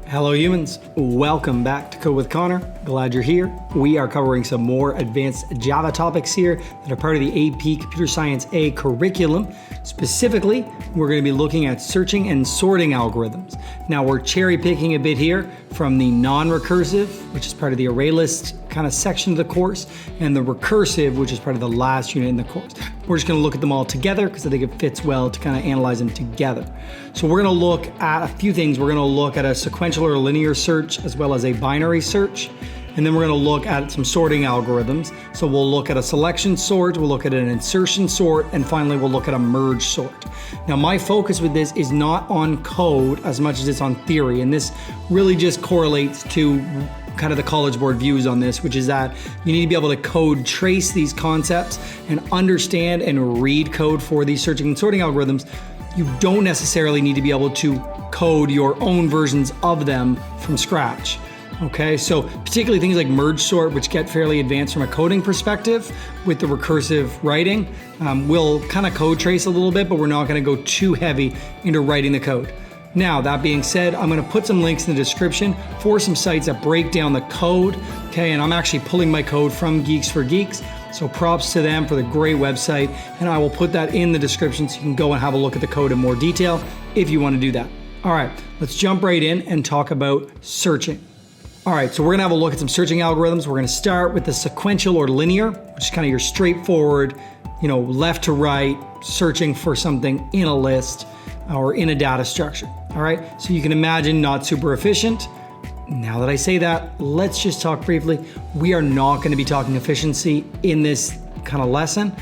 Hello humans, welcome back to Code with Connor. Glad you're here. We are covering some more advanced Java topics here that are part of the AP Computer Science A curriculum. Specifically, we're going to be looking at searching and sorting algorithms. Now we're cherry picking a bit here from the non-recursive, which is part of the array list kind of section of the course, and the recursive, which is part of the last unit in the course. We're just going to look at them all together because I think it fits well to kind of analyze them together. So we're going to look at a few things. We're going to look at a sequential or linear search as well as a binary search. And then we're going to look at some sorting algorithms. So we'll look at a selection sort, we'll look at an insertion sort, and finally we'll look at a merge sort. Now my focus with this is not on code as much as it's on theory, and this really just correlates to kind of the College Board views on this, which is that you need to be able to code trace these concepts and understand and read code for these searching and sorting algorithms. You don't necessarily need to be able to code your own versions of them from scratch. Okay, so particularly things like merge sort, which get fairly advanced from a coding perspective with the recursive writing, we'll kind of code trace a little bit, but we're not going to go too heavy into writing the code. Now, that being said, I'm going to put some links in the description for some sites that break down the code. Okay, and I'm actually pulling my code from Geeks for Geeks. So props to them for the great website, and I will put that in the description so you can go and have a look at the code in more detail if you want to do that. All right, let's jump right in and talk about searching. All right, so we're gonna have a look at some searching algorithms. We're gonna start with the sequential or linear, which is kind of your straightforward, left to right, searching for something in a list or in a data structure. All right, so you can imagine not super efficient. Now that I say that, let's just talk briefly. We are not gonna be talking efficiency in this kind of lesson.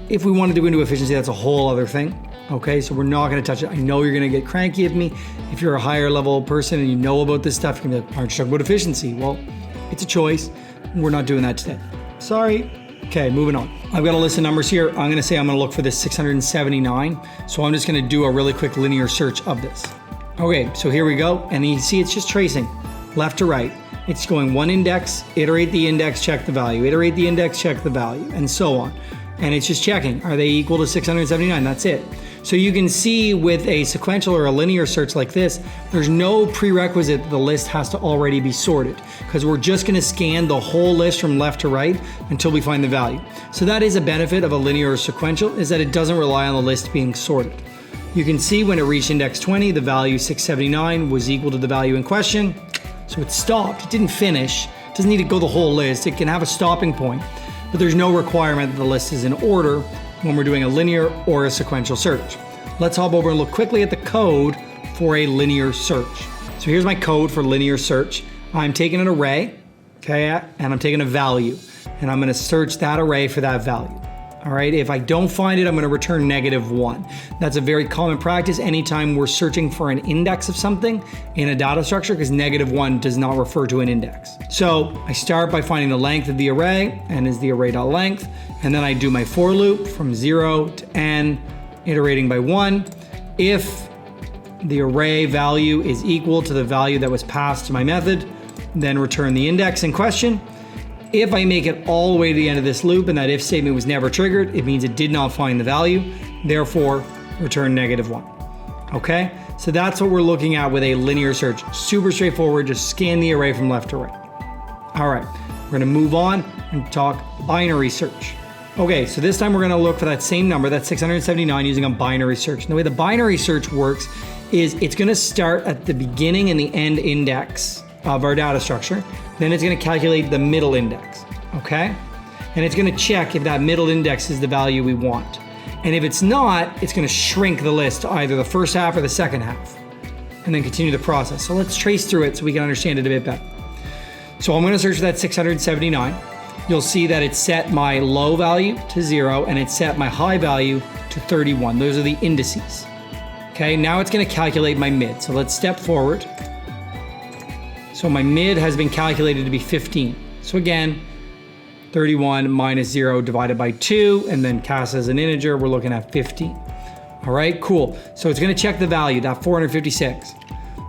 If we want to do into efficiency, that's a whole other thing. Okay, so we're not going to touch it. I know you're going to get cranky at me. If you're a higher level person and you know about this stuff, you're going to be like, aren't you talking about efficiency? Well, it's a choice. We're not doing that today. Sorry. Okay, moving on. I've got a list of numbers here. I'm going to say I'm going to look for this 679. So I'm just going to do a really quick linear search of this. Okay, so here we go. And you see it's just tracing left to right. It's going one index, iterate the index, check the value, iterate the index, check the value, and so on. And it's just checking, are they equal to 679? That's it. So you can see with a sequential or a linear search like this, there's no prerequisite that the list has to already be sorted, because we're just gonna scan the whole list from left to right until we find the value. So that is a benefit of a linear or sequential, is that it doesn't rely on the list being sorted. You can see when it reached index 20, the value 679 was equal to the value in question. So it stopped, it didn't finish. It doesn't need to go the whole list, it can have a stopping point, but there's no requirement that the list is in order when we're doing a linear or a sequential search. Let's hop over and look quickly at the code for a linear search. So here's my code for linear search. I'm taking an array, okay, and I'm taking a value, and I'm gonna search that array for that value. All right, if I don't find it, I'm gonna return -1. That's a very common practice anytime we're searching for an index of something in a data structure, because -1 does not refer to an index. So I start by finding the length of the array, and is the array.length, and then I do my for loop from 0 to n, iterating by 1. If the array value is equal to the value that was passed to my method, then return the index in question. If I make it all the way to the end of this loop and that if statement was never triggered, it means it did not find the value, therefore return -1. Okay, so that's what we're looking at with a linear search. Super straightforward, just scan the array from left to right. All right, we're gonna move on and talk binary search. Okay, so this time we're gonna look for that same number, that 679, using a binary search. And the way the binary search works is it's gonna start at the beginning and the end index of our data structure. Then it's gonna calculate the middle index, okay? And it's gonna check if that middle index is the value we want. And if it's not, it's gonna shrink the list to either the first half or the second half, and then continue the process. So let's trace through it so we can understand it a bit better. So I'm gonna search for that 679. You'll see that it set my low value to 0 and it set my high value to 31. Those are the indices. Okay, now it's gonna calculate my mid. So let's step forward. So my mid has been calculated to be 15. So again, 31 minus 0 divided by 2, and then cast as an integer, we're looking at 15. All right, cool. So it's gonna check the value, that 456.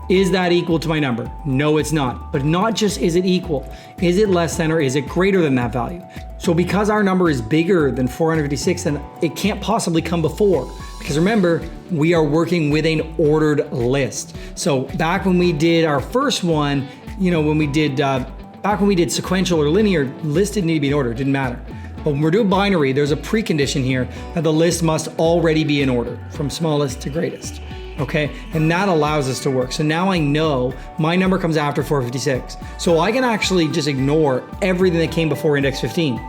Is that equal to my number? No, it's not. But not just is it equal, is it less than or is it greater than that value? So because our number is bigger than 456, then it can't possibly come before. Because remember, we are working with an ordered list. So back when we did our first one, back when we did sequential or linear, list didn't need to be in order, it didn't matter. But when we're doing binary, there's a precondition here that the list must already be in order from smallest to greatest. Okay, and that allows us to work. So now I know my number comes after 456. So I can actually just ignore everything that came before index 15.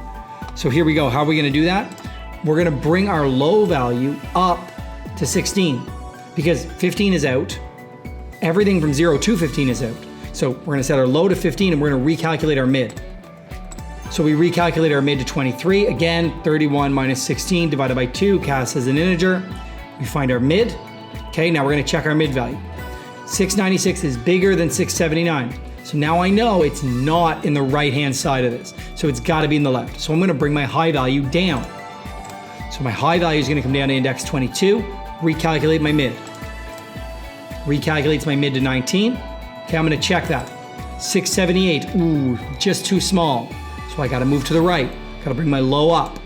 So here we go. How are we gonna do that? We're gonna bring our low value up to 16 because 15 is out. Everything from 0 to 15 is out. So we're gonna set our low to 15 and we're gonna recalculate our mid. So we recalculate our mid to 23. Again, 31 minus 16 divided by 2 casts as an integer. We find our mid. Okay, now we're gonna check our mid value. 696 is bigger than 679. So now I know it's not in the right-hand side of this. So it's gotta be in the left. So I'm gonna bring my high value down. So my high value is gonna come down to index 22, recalculate my mid. Recalculates my mid to 19. Okay, I'm gonna check that. 678, ooh, just too small. So I gotta move to the right. Gotta bring my low up.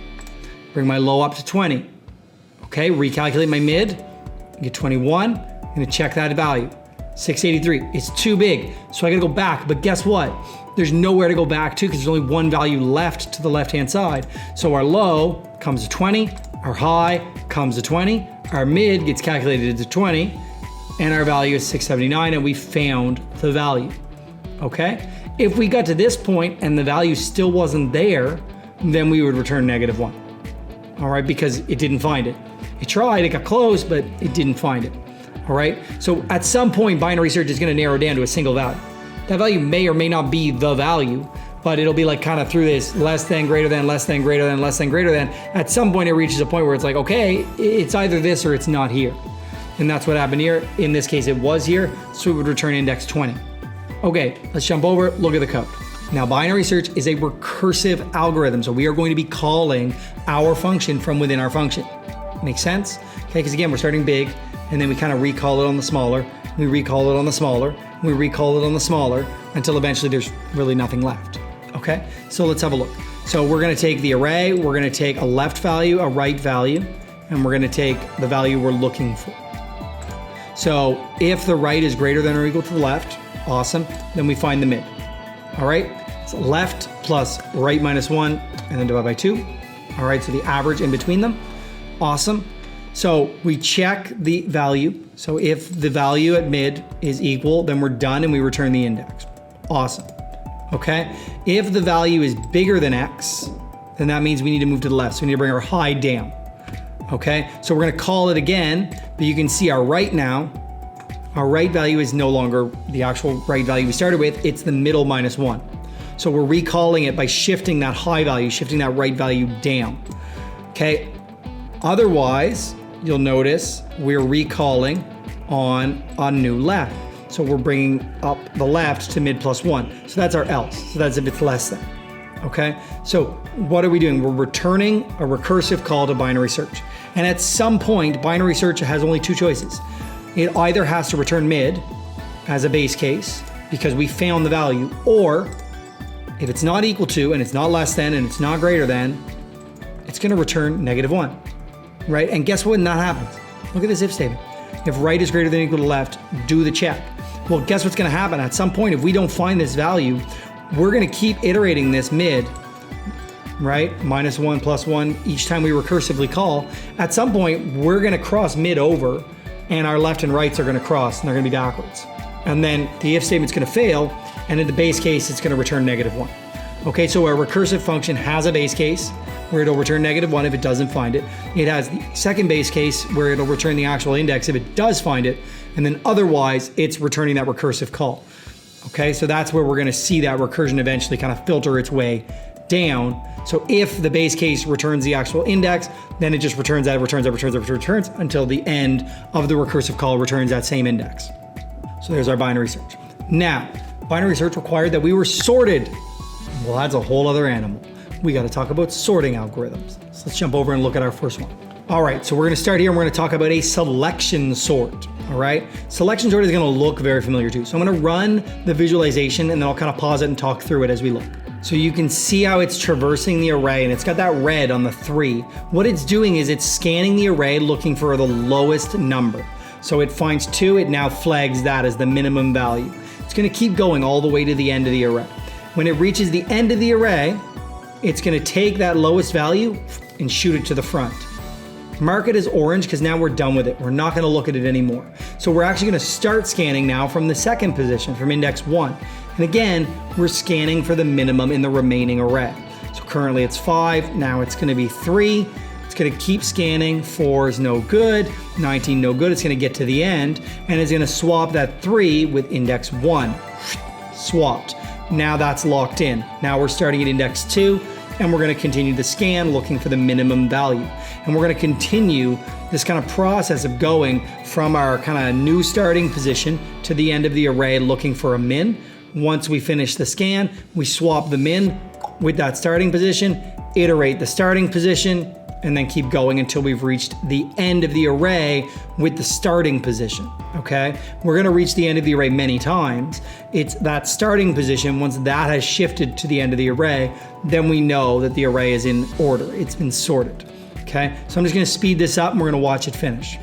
Bring my low up to 20. Okay, recalculate my mid. Get 21, I'm gonna check that value. 683, it's too big, so I gotta go back, but guess what? There's nowhere to go back to because there's only one value left to the left-hand side. So our low comes to 20, our high comes to 20, our mid gets calculated to 20, and our value is 679, and we found the value, okay? If we got to this point and the value still wasn't there, then we would return -1, all right, because it didn't find it. It tried, it got close, but it didn't find it, all right? So at some point, binary search is gonna narrow down to a single value. That value may or may not be the value, but it'll be like kind of through this less than, greater than, less than, greater than, less than, greater than. At some point, it reaches a point where it's like, okay, it's either this or it's not here. And that's what happened here. In this case, it was here, so it would return index 20. Okay, let's jump over, look at the code. Now, binary search is a recursive algorithm, so we are going to be calling our function from within our function. Make sense? Okay, because again, we're starting big, and then we kind of recall it on the smaller, we recall it on the smaller, we recall it on the smaller, until eventually there's really nothing left. Okay, so let's have a look. So we're gonna take the array, we're gonna take a left value, a right value, and we're gonna take the value we're looking for. So if the right is greater than or equal to the left, awesome, then we find the mid. All right, so left plus right minus 1, and then divide by 2. All right, so the average in between them. Awesome. So we check the value. So if the value at mid is equal, then we're done and we return the index. Awesome. Okay. If the value is bigger than X, then that means we need to move to the left. So we need to bring our high down. Okay. So we're going to call it again, but you can see our right now. Our right value is no longer the actual right value we started with. It's the middle minus 1. So we're recalling it by shifting that high value, shifting that right value down. Okay. Otherwise, you'll notice we're recalling on a new left. So we're bringing up the left to mid plus 1. So that's our else. So that's if it's less than. Okay? So what are we doing? We're returning a recursive call to binary search. And at some point, binary search has only two choices. It either has to return mid as a base case because we found the value, or if it's not equal to and it's not less than and it's not greater than, it's going to return -1. Right? And guess what when that happens? Look at this if statement. If right is greater than or equal to left, do the check. Well, guess what's gonna happen? At some point, if we don't find this value, we're gonna keep iterating this mid, right? -1, +1, each time we recursively call. At some point, we're gonna cross mid over and our left and rights are gonna cross and they're gonna be backwards. And then the if statement's gonna fail, and in the base case, it's gonna return -1. Okay, so our recursive function has a base case where it'll return -1 if it doesn't find it. It has the second base case where it'll return the actual index if it does find it. And then otherwise, it's returning that recursive call. Okay, so that's where we're gonna see that recursion eventually kind of filter its way down. So if the base case returns the actual index, then it just returns that, returns until the end of the recursive call returns that same index. So there's our binary search. Now, binary search required that we were sorted. Well, that's a whole other animal. We got to talk about sorting algorithms. So let's jump over and look at our first one. All right, so we're going to start here and we're going to talk about a selection sort. All right, selection sort is going to look very familiar too. So I'm going to run the visualization and then I'll kind of pause it and talk through it as we look. So you can see how it's traversing the array, and it's got that red on the 3. What it's doing is it's scanning the array looking for the lowest number. So it finds 2, it now flags that as the minimum value. It's gonna keep going all the way to the end of the array. When it reaches the end of the array, it's gonna take that lowest value and shoot it to the front. Mark it as orange because now we're done with it. We're not gonna look at it anymore. So we're actually gonna start scanning now from the second position, from index 1. And again, we're scanning for the minimum in the remaining array. So currently it's 5, now it's gonna be 3. It's gonna keep scanning, 4 is no good, 19 no good, it's gonna get to the end, and it's gonna swap that 3 with index 1. Swapped. Now that's locked in. Now we're starting at index 2, and we're gonna continue the scan looking for the minimum value. And we're gonna continue this kind of process of going from our kind of new starting position to the end of the array looking for a min. Once we finish the scan, we swap the min with that starting position, iterate the starting position, and then keep going until we've reached the end of the array with the starting position, okay? We're gonna reach the end of the array many times. It's that starting position, once that has shifted to the end of the array, then we know that the array is in order, it's been sorted, okay? So I'm just gonna speed this up and we're gonna watch it finish.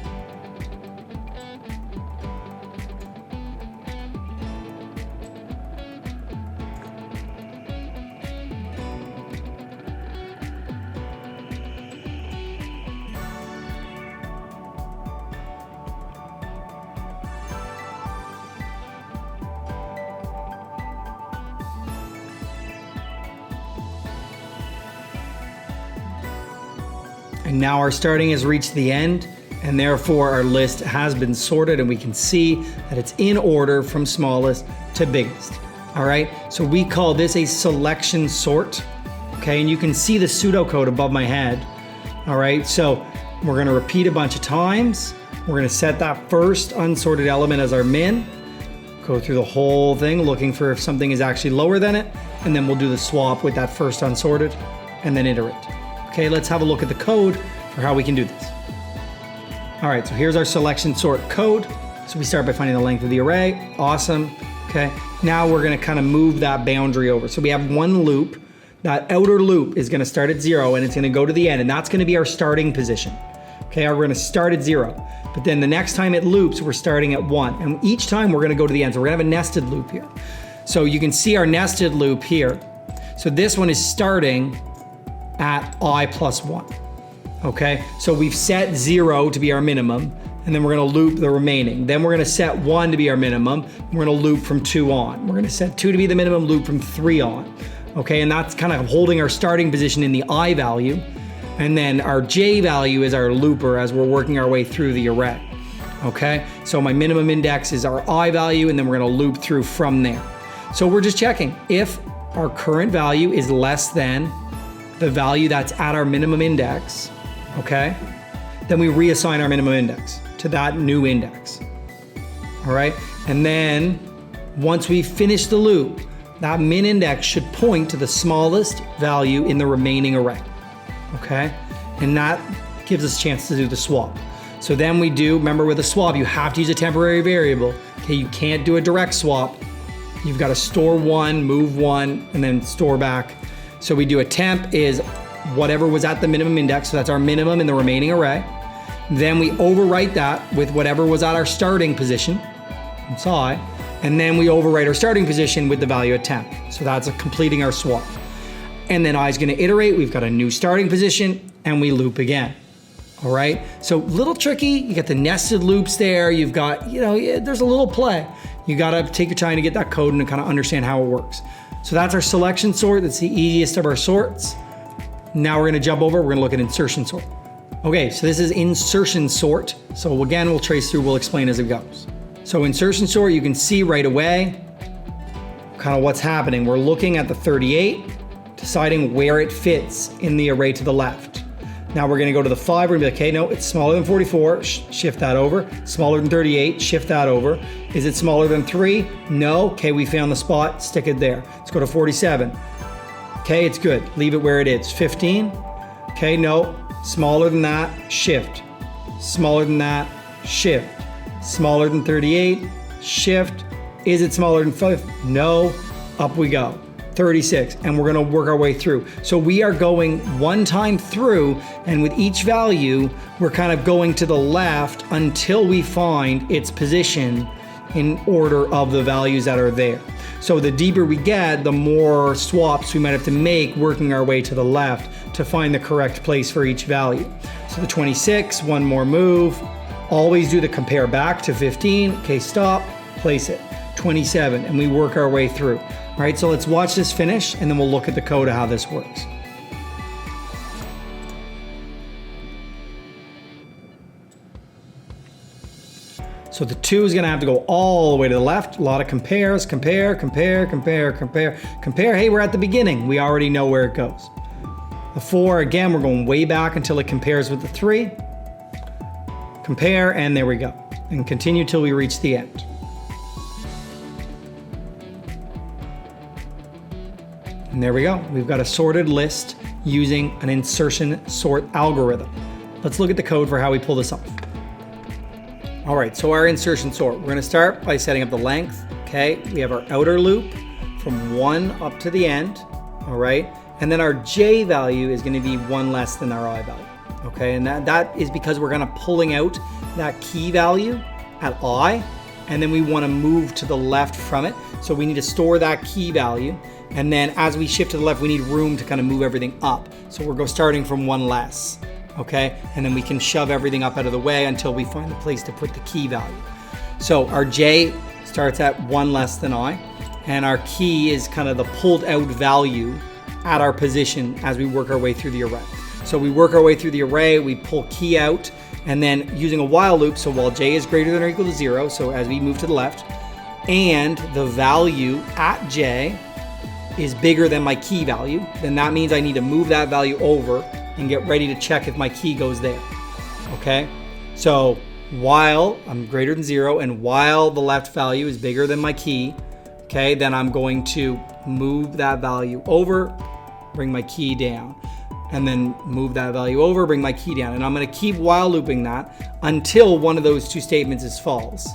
And now our starting has reached the end, and therefore our list has been sorted, and we can see that it's in order from smallest to biggest. All right, so we call this a selection sort, okay? And you can see the pseudocode above my head. All right, so we're gonna repeat a bunch of times. We're gonna set that first unsorted element as our min, go through the whole thing looking for if something is actually lower than it, and then we'll do the swap with that first unsorted, and then iterate. Okay, let's have a look at the code for how we can do this. All right, so here's our selection sort code. So we start by finding the length of the array. Awesome, okay. Now we're gonna kind of move that boundary over. So we have one loop. That outer loop is gonna start at 0 and it's gonna go to the end, and that's gonna be our starting position. Okay, we're gonna start at 0. But then the next time it loops, we're starting at 1. And each time we're gonna go to the end. So we're gonna have a nested loop here. So you can see our nested loop here. So this one is starting at I plus 1, okay? So we've set 0 to be our minimum, and then we're gonna loop the remaining. Then we're gonna set 1 to be our minimum, and we're gonna loop from 2 on. We're gonna set 2 to be the minimum, loop from 3 on, okay? And that's kind of holding our starting position in the I value, and then our J value is our looper as we're working our way through the array, okay? So my minimum index is our I value, and then we're gonna loop through from there. So we're just checking if our current value is less than the value that's at our minimum index, okay? Then we reassign our minimum index to that new index, all right? And then once we finish the loop, that min index should point to the smallest value in the remaining array, okay? And that gives us a chance to do the swap. So then we do, remember with a swap, you have to use a temporary variable, okay? You can't do a direct swap. You've got to store 1, move 1, and then store back. So we do a temp is whatever was at the minimum index, so that's our minimum in the remaining array. Then we overwrite that with whatever was at our starting position, it's I, and then we overwrite our starting position with the value at temp. So that's completing our swap. And then I is gonna iterate, we've got a new starting position, and we loop again. All right, so little tricky, you got the nested loops there, you've got, there's a little play. You gotta take your time to get that code and kind of understand how it works. So that's our selection sort, that's the easiest of our sorts. Now we're gonna jump over, we're gonna look at insertion sort. Okay, so this is insertion sort. So again, we'll trace through, we'll explain as it goes. So insertion sort, you can see right away kind of what's happening. We're looking at the 38, deciding where it fits in the array to the left. Now we're gonna go to the 5, we're gonna be like, okay, no, it's smaller than 44, shift that over. Smaller than 38, shift that over. Is it smaller than 3? No, okay, we found the spot, stick it there. Let's go to 47. Okay, it's good, leave it where it is. 15, okay, no, smaller than that, shift. Smaller than that, shift. Smaller than 38, shift. Is it smaller than 5? No, up we go. 36, and we're gonna work our way through. So we are going one time through, and with each value, we're kind of going to the left until we find its position in order of the values that are there. So the deeper we get, the more swaps we might have to make working our way to the left to find the correct place for each value. So the 26, one more move. Always do the compare back to 15. Okay, stop, place it. 27, and we work our way through. All right, so let's watch this finish, and then we'll look at the code of how this works. So the 2 is gonna have to go all the way to the left. A lot of compares, compare. Hey, we're at the beginning. We already know where it goes. The 4, again, we're going way back until it compares with the 3. Compare, and there we go. And continue till we reach the end. And there we go. We've got a sorted list using an insertion sort algorithm. Let's look at the code for how we pull this off. All right, so our insertion sort, we're gonna start by setting up the length, okay? We have our outer loop from 1 up to the end, all right? And then our J value is gonna be 1 less than our I value, okay? And that is because we're gonna pulling out that key value at I, and then we wanna move to the left from it. So we need to store that key value. And then as we shift to the left, we need room to kind of move everything up. So we're starting from 1 less, okay? And then we can shove everything up out of the way until we find the place to put the key value. So our J starts at 1 less than I, and our key is kind of the pulled out value at our position as we work our way through the array. So we work our way through the array, we pull key out, and then using a while loop, so while J is greater than or equal to 0, so as we move to the left, and the value at J is bigger than my key value, then that means I need to move that value over and get ready to check if my key goes there, okay? So while I'm greater than 0 and while the left value is bigger than my key, okay, then I'm going to move that value over, bring my key down, and then move that value over, bring my key down. And I'm gonna keep while looping that until one of those two statements is false.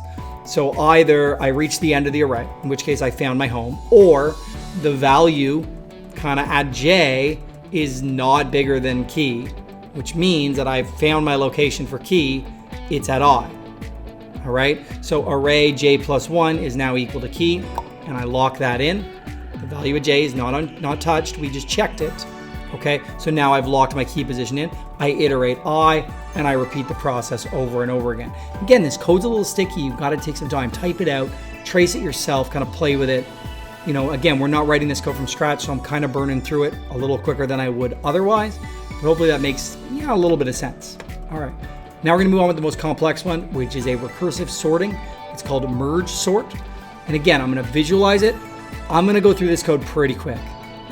So either I reach the end of the array, in which case I found my home, or the value kind of at J is not bigger than key, which means that I've found my location for key, it's at I. All right, so array J plus 1 is now equal to key, and I lock that in. The value of J is not touched, we just checked it. Okay, so now I've locked my key position in. I iterate I, and I repeat the process over and over again. Again, this code's a little sticky. You've got to take some time, type it out, trace it yourself, kind of play with it. You know, again, we're not writing this code from scratch, so I'm kind of burning through it a little quicker than I would otherwise. But hopefully that makes, a little bit of sense. All right, now we're gonna move on with the most complex one, which is a recursive sorting. It's called merge sort. And again, I'm gonna visualize it. I'm gonna go through this code pretty quick.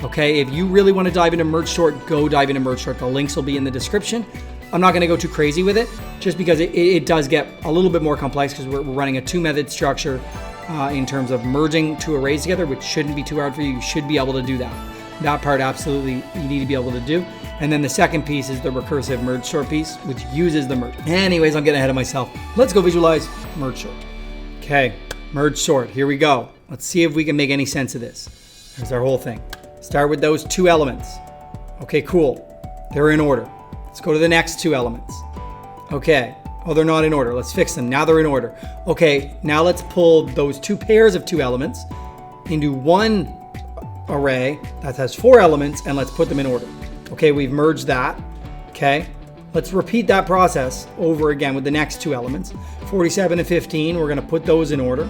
Okay, if you really want to dive into merge sort, go dive into merge sort. The links will be in the description. I'm not going to go too crazy with it, just because it does get a little bit more complex because we're running a 2-method structure in terms of merging 2 arrays together, which shouldn't be too hard for you. You should be able to do that. That part absolutely you need to be able to do. And then the second piece is the recursive merge sort piece, which uses the merge. Anyways, I'm getting ahead of myself. Let's go visualize merge sort. Okay, merge sort, here we go. Let's see if we can make any sense of this. Here's our whole thing. Start with those 2 elements. Okay, cool. They're in order. Let's go to the next 2 elements. Okay. Oh, they're not in order. Let's fix them. Now they're in order. Okay, now let's pull those 2 pairs of 2 elements into one array that has 4 elements, and let's put them in order. Okay, we've merged that. Okay. Let's repeat that process over again with the next 2 elements. 47 and 15, we're going to put those in order.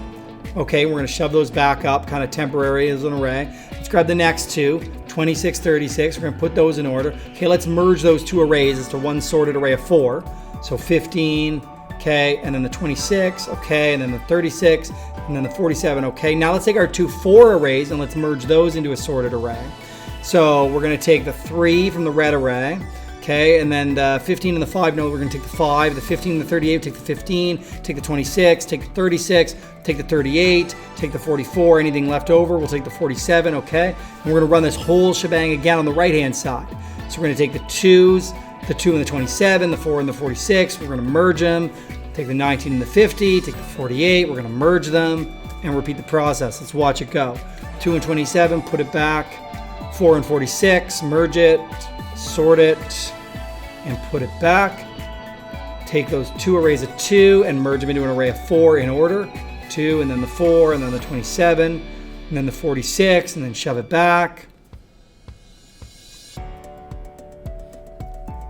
Okay, we're going to shove those back up, kind of temporary as an array. Let's grab the next 2, 26, 36. We're going to put those in order. Okay, let's merge those 2 arrays into one sorted array of 4. So 15, okay, and then the 26, okay, and then the 36, and then the 47, okay. Now let's take our 2 4 arrays and let's merge those into a sorted array. So we're going to take the 3 from the red array. Okay, and then the 15 and the 5, no, we're going to take the 5, the 15 and the 38, take the 15, take the 26, take the 36, take the 38, take the 44, anything left over, we'll take the 47, okay? And we're going to run this whole shebang again on the right-hand side. So we're going to take the 2s, the 2 and the 27, the 4 and the 46, we're going to merge them, take the 19 and the 50, take the 48, we're going to merge them, and repeat the process. Let's watch it go. 2 and 27, put it back. 4 and 46, merge it, sort it, and put it back. Take those two arrays of 2 and merge them into an array of 4 in order. 2, and then the 4, and then the 27, and then the 46, and then shove it back.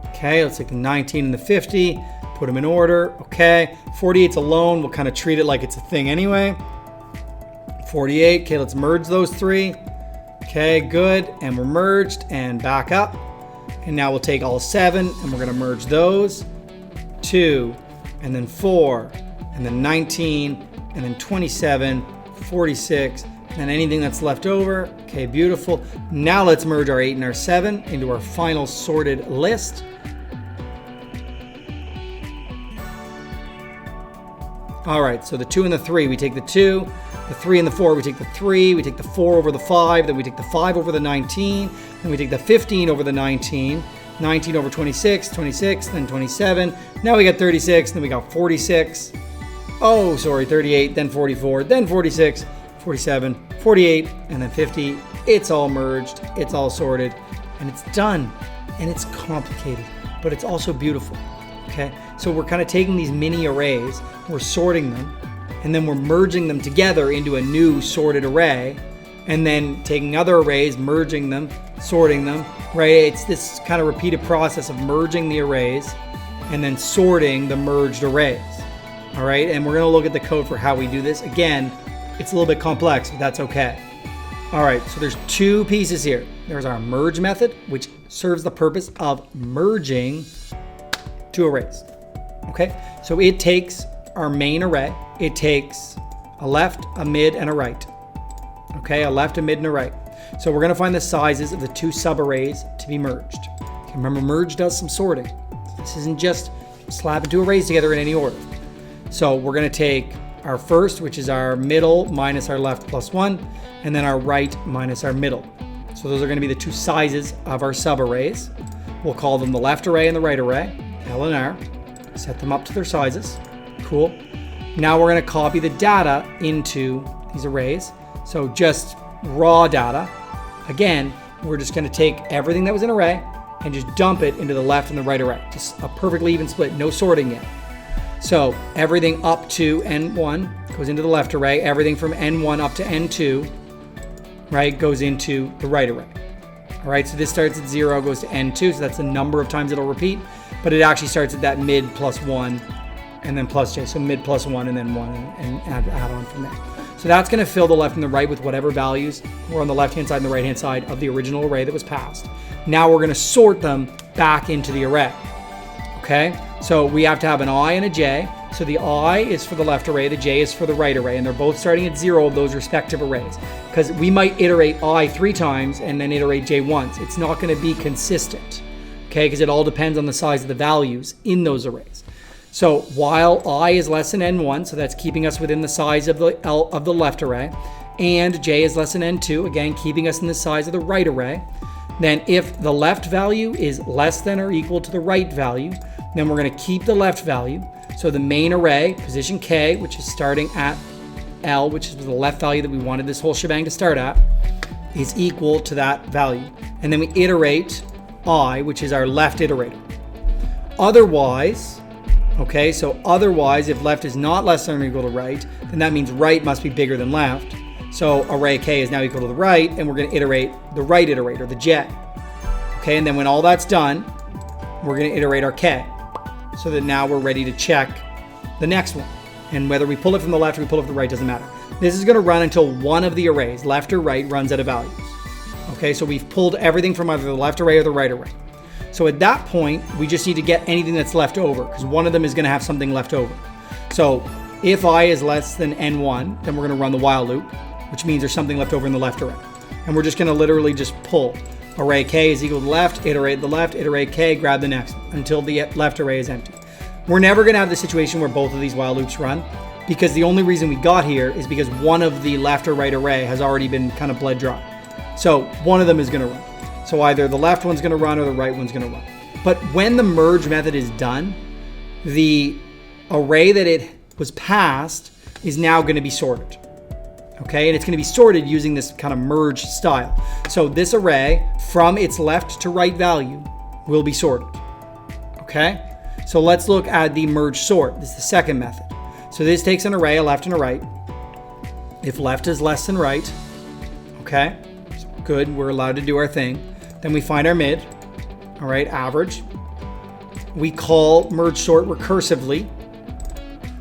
Okay, let's take the 19 and the 50, put them in order. Okay, 48's alone. We'll kind of treat it like it's a thing anyway. 48, okay, let's merge those 3. Okay, good, and we're merged, and back up. And now we'll take all 7, and we're gonna merge those. 2, and then 4, and then 19, and then 27, 46, and then anything that's left over. Okay, beautiful. Now let's merge our 8 and our 7 into our final sorted list. All right, so the 2 and the 3, we take the 2, the 3 and the 4, we take the 3, we take the 4 over the 5, then we take the 5 over the 19, then we take the 15 over the 19, 19 over 26, 26, then 27. Now we got 36, then we got 46. Oh, sorry, 38, then 44, then 46, 47, 48, and then 50. It's all merged, it's all sorted, and it's done. And it's complicated, but it's also beautiful. Okay, so we're kind of taking these mini arrays, we're sorting them, and then we're merging them together into a new sorted array, and then taking other arrays, merging them, sorting them, right? It's this kind of repeated process of merging the arrays and then sorting the merged arrays, all right? And we're gonna look at the code for how we do this. Again, it's a little bit complex, but that's okay. All right, so there's 2 pieces here. There's our merge method, which serves the purpose of merging 2 arrays, okay? So it takes our main array, it takes a left, a mid, and a right, okay? A left, a mid, and a right. So we're gonna find the sizes of the 2 sub-arrays to be merged. Okay, remember, merge does some sorting. This isn't just slapping 2 arrays together in any order. So we're gonna take our first, which is our middle minus our left plus 1, and then our right minus our middle. So those are gonna be the 2 sizes of our sub-arrays. We'll call them the left array and the right array, L and R. Set them up to their sizes. Cool. Now we're gonna copy the data into these arrays. So just raw data. Again, we're just gonna take everything that was in an array and just dump it into the left and the right array. Just a perfectly even split, no sorting yet. So everything up to N1 goes into the left array. Everything from N1 up to N2, right, goes into the right array. All right, so this starts at 0, goes to N2, so that's the number of times it'll repeat, but it actually starts at that mid plus 1 and then plus j, so mid plus 1 and then 1 and add on from there. So that's going to fill the left and the right with whatever values were on the left-hand side and the right-hand side of the original array that was passed. Now we're going to sort them back into the array. Okay, so we have to have an I and a j. So the I is for the left array, the j is for the right array, and they're both starting at 0 of those respective arrays. Because we might iterate I 3 times and then iterate j once. It's not going to be consistent, okay, because it all depends on the size of the values in those arrays. So while I is less than N1, so that's keeping us within the size of the L of the left array, and j is less than N2, again, keeping us in the size of the right array, then if the left value is less than or equal to the right value, then we're going to keep the left value. So the main array, position K, which is starting at L, which is the left value that we wanted this whole shebang to start at, is equal to that value. And then we iterate I, which is our left iterator. Otherwise, okay, so otherwise, if left is not less than or equal to right, then that means right must be bigger than left. So array K is now equal to the right, and we're going to iterate the right iterator, the j. Okay, and then when all that's done, we're going to iterate our K, so that now we're ready to check the next one. And whether we pull it from the left or we pull it from the right doesn't matter. This is going to run until one of the arrays, left or right, runs out of values. Okay, so we've pulled everything from either the left array or the right array. So at that point, we just need to get anything that's left over, because one of them is going to have something left over. So if I is less than N1, then we're going to run the while loop, which means there's something left over in the left array. And we're just going to literally just pull. Array K is equal to left, iterate the left, iterate K, grab the next one until the left array is empty. We're never going to have the situation where both of these while loops run, because the only reason we got here is because one of the left or right array has already been kind of bled dry. So one of them is going to run. So either the left one's going to run or the right one's going to run. But when the merge method is done, the array that it was passed is now going to be sorted. Okay, and it's going to be sorted using this kind of merge style. So this array from its left to right value will be sorted. Okay, so let's look at the merge sort. This is the second method. So this takes an array, a left and a right. If left is less than right, okay, so good, we're allowed to do our thing. Then we find our mid, all right, average. We call merge sort recursively.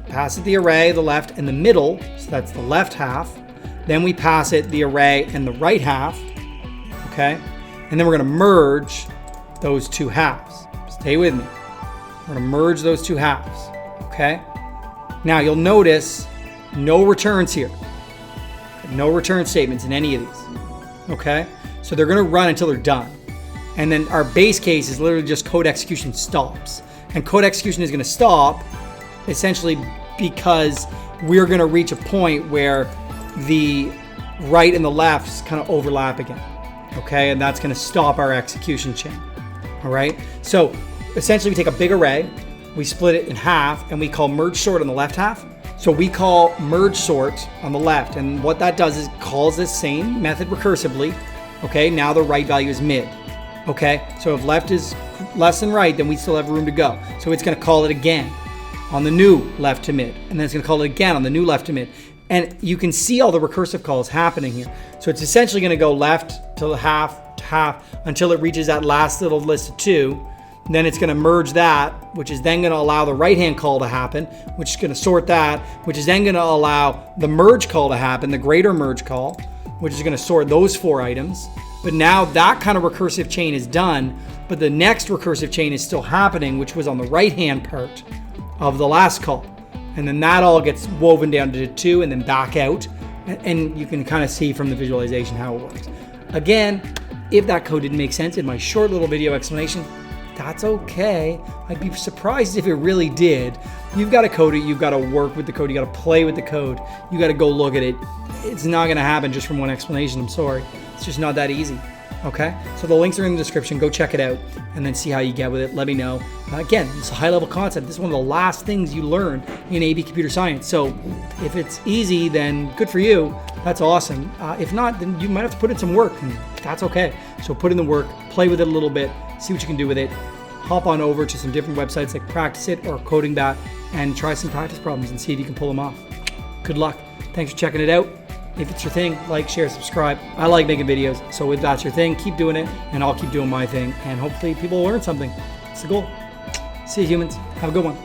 Pass it the array, the left, and the middle, so that's the left half. Then we pass it the array and the right half, okay? And then we're gonna merge those two halves. Stay with me. We're gonna merge those two halves, okay? Now you'll notice no returns here. No return statements in any of these, okay? So they're gonna run until they're done. And then our base case is literally just code execution stops. And code execution is gonna stop essentially because we're gonna reach a point where the right and the lefts kind of overlap again, okay? And that's gonna stop our execution chain, all right? So essentially we take a big array, we split it in half, and we call merge sort on the left half. So we call merge sort on the left, and what that does is calls this same method recursively, okay? Now the right value is mid, okay? So if left is less than right, then we still have room to go. So it's gonna call it again on the new left to mid, and then it's gonna call it again on the new left to mid. And you can see all the recursive calls happening here. So it's essentially gonna go left to half until it reaches that last little list of two. Then it's gonna merge that, which is then gonna allow the right-hand call to happen, which is gonna sort that, which is then gonna allow the merge call to happen, the greater merge call, which is gonna sort those 4 items. But now that kind of recursive chain is done, but the next recursive chain is still happening, which was on the right-hand part of the last call. And then that all gets woven down to 2 and then back out. And you can kind of see from the visualization how it works. Again, if that code didn't make sense in my short little video explanation, that's okay. I'd be surprised if it really did. You've got to code it, you've got to work with the code, you got to play with the code, you got to go look at it. It's not going to happen just from one explanation, I'm sorry. It's just not that easy, okay? So the links are in the description, go check it out and then see how you get with it, let me know. Again, it's a high level concept. This is one of the last things you learn in AB Computer Science. So if it's easy, then good for you, that's awesome. If not, then you might have to put in some work and that's okay. So put in the work, play with it a little bit, see what you can do with it. Hop on over to some different websites like Practice It or Coding Bat and try some practice problems and see if you can pull them off. Good luck. Thanks for checking it out. If it's your thing, like, share, subscribe. I like making videos, so if that's your thing, keep doing it, and I'll keep doing my thing, and hopefully people will learn something. It's the goal. See you, humans. Have a good one.